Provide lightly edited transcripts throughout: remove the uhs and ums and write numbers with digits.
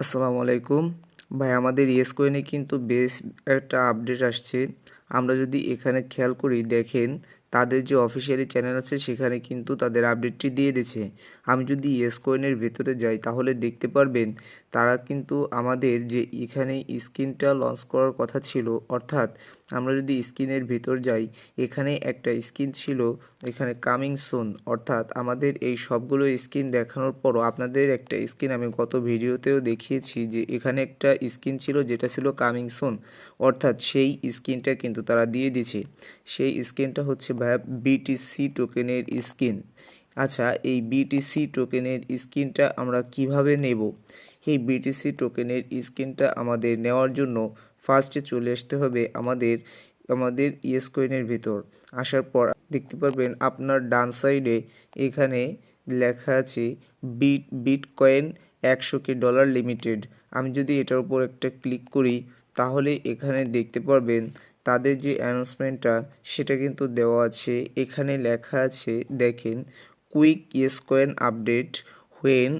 আসসালামু আলাইকুম ভাই, আমাদের ইয়েস কয়েনে কিন্তু বেশ একটা আপডেট আসছে। আমরা যদি এখানে খেয়াল করি, দেখেন তাদের যে অফিসিয়ালি চ্যানেল আছে সেখানে কিন্তু তাদের আপডেটটি দিয়ে দিয়েছে। আমি যদি ইয়েস কয়েনের ভেতরে যাই তাহলে দেখতে পারবেন তারা কিন্তু আমাদের যে এখানে স্ক্রিনটা লঞ্চ করার কথা ছিল, অর্থাৎ আমরা যদি স্ক্রিনের ভেতর যাই, এখানে একটা স্ক্রিন ছিল এখানে কামিং সুন, অর্থাৎ আমাদের এই সবগুলো স্ক্রিন দেখানোর পরও আপনাদের একটা স্ক্রিন আমি গত ভিডিওতেও দেখিয়েছি যে এখানে একটা স্ক্রিন ছিল যেটা ছিল কামিং সুন, অর্থাৎ সেই স্ক্রিনটা কিন্তু তারা দিয়ে দিয়েছে। সেই স্ক্রিনটা হচ্ছে ভাইয়া বিটিসি টোকেনের স্ক্রিন। আচ্ছা, এই বিটিসি টোকেনের স্ক্রিনটা আমরা কিভাবে নেব? এই বিটিসি টোকেনের স্ক্রিনটা আমাদের নেওয়ার জন্য ফার্স্টে চলে আসতে হবে আমাদের ইয়েস কয়েনের ভিতর। আসার পর দেখতে পারবেন আপনার ডান সাইডে এখানে লেখা আছে বিটকয়েন 100K ডলার লিমিটেড। আমি যদি এটার উপর একটা ক্লিক করি তাহলে এখানে দেখতে পারবেন তাদের যে অ্যানাউন্সমেন্টটা সেটা কিন্তু দেওয়া আছে। এখানে লেখা আছে, দেখেন, quick yes coin update when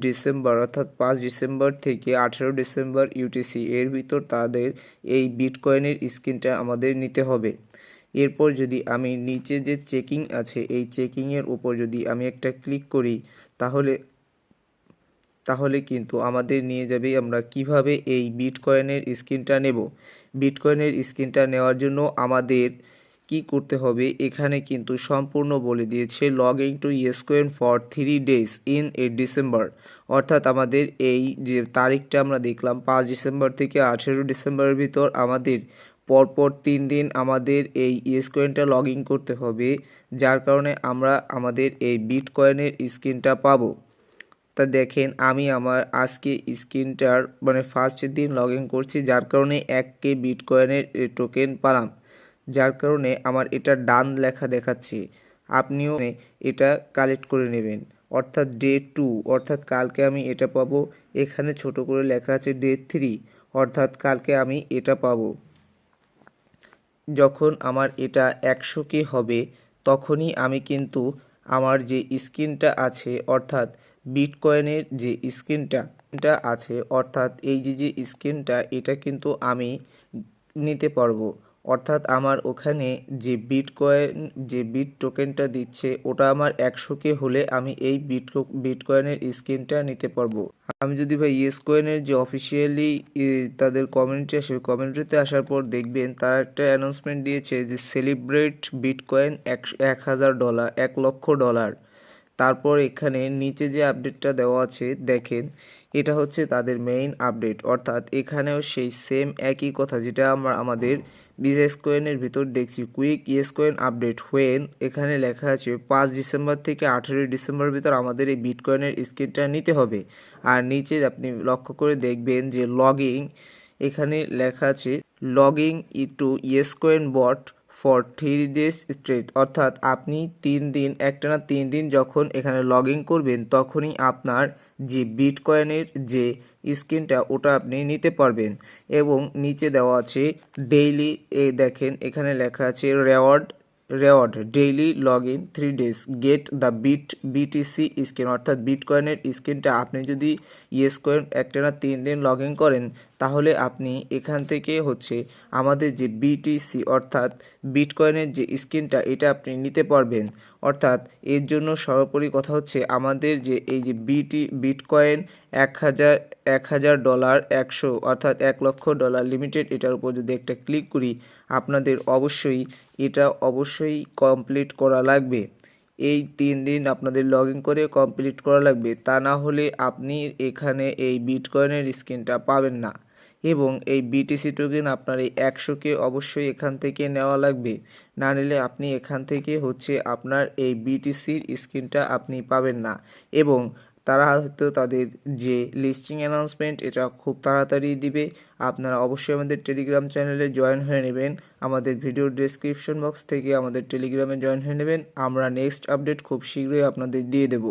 December, অর্থাৎ 5 ডিসেম্বর থেকে 18 ডিসেম্বর ইউটিসি এর ভিতর তাদের এই বিটকয়েনের স্ক্রিনটা আমাদের নিতে হবে। এরপর যদি আমি নিচে যে চেকিং আছে এই চেকিংয়ের উপর যদি আমি একটা ক্লিক করি তাহলে কিন্তু আমাদের নিয়ে যাবে আমরা কিভাবে এই বিটকয়েনের স্ক্রিনটা নেব। বিটকয়েনের স্ক্রিনটা নেওয়ার জন্য আমাদের কি করতে হবে এখানে কিন্তু সম্পূর্ণ বলে দিয়েছে। Log in to Yescoin for 3 days in December, অর্থাৎ আমাদের এই যে তারিখটা আমরা দেখলাম 5 ডিসেম্বর থেকে 18 ডিসেম্বরের ভিতর আমাদের পরপর 3 দিন আমাদের এই ইয়েসকয়েনটা লগ ইন করতে হবে, যার কারণে আমরা আমাদের এই বিটকয়েনের স্ক্রিনটা পাবো। তা দেখেন আমি আমার আজকে স্ক্রিনটার ফার্স্ট দিন লগ ইন করছি, যার কারণে 1K বিটকয়েনের টোকেন পালাম, যার কারণে আমার এটা ডান লেখা দেখাচ্ছে। আপনিও এটা কালেক্ট করে নেবেন, অর্থাৎ ডে 2, অর্থাৎ কালকে আমি এটা পাবো। এখানে ছোট করে লেখা আছে ডে 3, অর্থাৎ কালকে আমি এটা পাবো। যখন আমার এটা 100K হবে তখনই আমি কিন্তু আমার যে স্ক্রিনটা আছে, অর্থাৎ বিটকয়েনের যে স্ক্রিনটা আছে, অর্থাৎ এই যে স্ক্রিনটা এটা কিন্তু আমি নিতে পারবো। অর্থাৎ আমার ওখানে যে বিট টোকেনটা দিচ্ছে ওটা আমার 100K হলে আমি এই বিটকয়েনের স্ক্রিনটা নিতে পারবো। আমি যদি ভাই ইয়েস কয়েনের যে অফিসিয়ালি তাদের কমিউনিটি আসে, কমিউনিটিতে আসার পর দেখবেন তারা একটা অ্যানাউন্সমেন্ট দিয়েছে যে সেলিব্রেট বিটকয়েন 1000 ডলার, 1 লক্ষ ডলার। তারপর এখানে নিচে যে আপডেটটা দেওয়া আছে দেখেন, এটা হচ্ছে তাদের মেইন আপডেট, অর্থাৎ এখানেও সেই সেম একই কথা যেটা আমরা আমাদের বিজনেস কয়েনের ভিতর দেখছি। Quick yes coin update when, এখানে লেখা আছে 5 ডিসেম্বর থেকে 18 ডিসেম্বর ভিতর আমাদের এই বিটকয়েনের স্ক্রিনটা নিতে হবে। আর নিচে আপনি লক্ষ্য করে দেখবেন যে লগিং, এখানে লেখা আছে logging to yes coin bot for 3 days straight, অর্থাৎ আপনি 3 দিন একটানা 3 দিন যখন এখানে লগ ইন করবেন তখনই আপনার যে বিটকয়েনের যে স্ক্রিনটা ওটা আপনি নিতে পারবেন। এবং নিচে দেওয়া আছে ডেইলি, দেখেন এখানে লেখা আছে reward daily log in 3 days get the BTC screen, অর্থাৎ বিটকয়েনের স্ক্রিনটা আপনি যদি ইয়েস কয়েন একটানা 3 দিন লগ ইন করেন তাহলে আপনি এখান থেকে হচ্ছে আমাদের যে বিটিসি অর্থাৎ বিটকয়েনের যে স্ক্রিনটা এটা আপনি নিতে পারবেন। অর্থাৎ এর জন্য সর্বোপরি কথা হচ্ছে আমাদের যে এই যে বিটকয়েন 1000 ডলার 100, অর্থাৎ 1 লক্ষ ডলার লিমিটেড, এটার উপর যদি একটা ক্লিক করি আপনাদের এটা অবশ্যই কমপ্লিট করা লাগবে। এই 3 দিন আপনাদের লগ ইন করে কমপ্লিট করা লাগবে, তা না হলে আপনি এখানে এই বিটকয়েনের স্ক্রিনটা পাবেন না। এবং এই বিটিসি টোকেন আপনার এই 100K অবশ্যই এখান থেকে নেওয়া লাগবে, না নিলে আপনি এখান থেকে হচ্ছে আপনার এই বিটিসির স্ক্রিনটা আপনি পাবেন না। এবং তারা হয়তো তাদের যে লিস্টিং অ্যানাউন্সমেন্ট এটা খুব তাড়াতাড়ি দিবে। আপনারা অবশ্যই আমাদের টেলিগ্রাম চ্যানেলে জয়েন হয়ে নেবেন, আমাদের ভিডিওর ডেসক্রিপশন বক্স থেকে আমাদের টেলিগ্রামে জয়েন হয়ে নেবেন। আমরা নেক্সট আপডেট খুব শীঘ্রই আপনাদের দিয়ে দেব।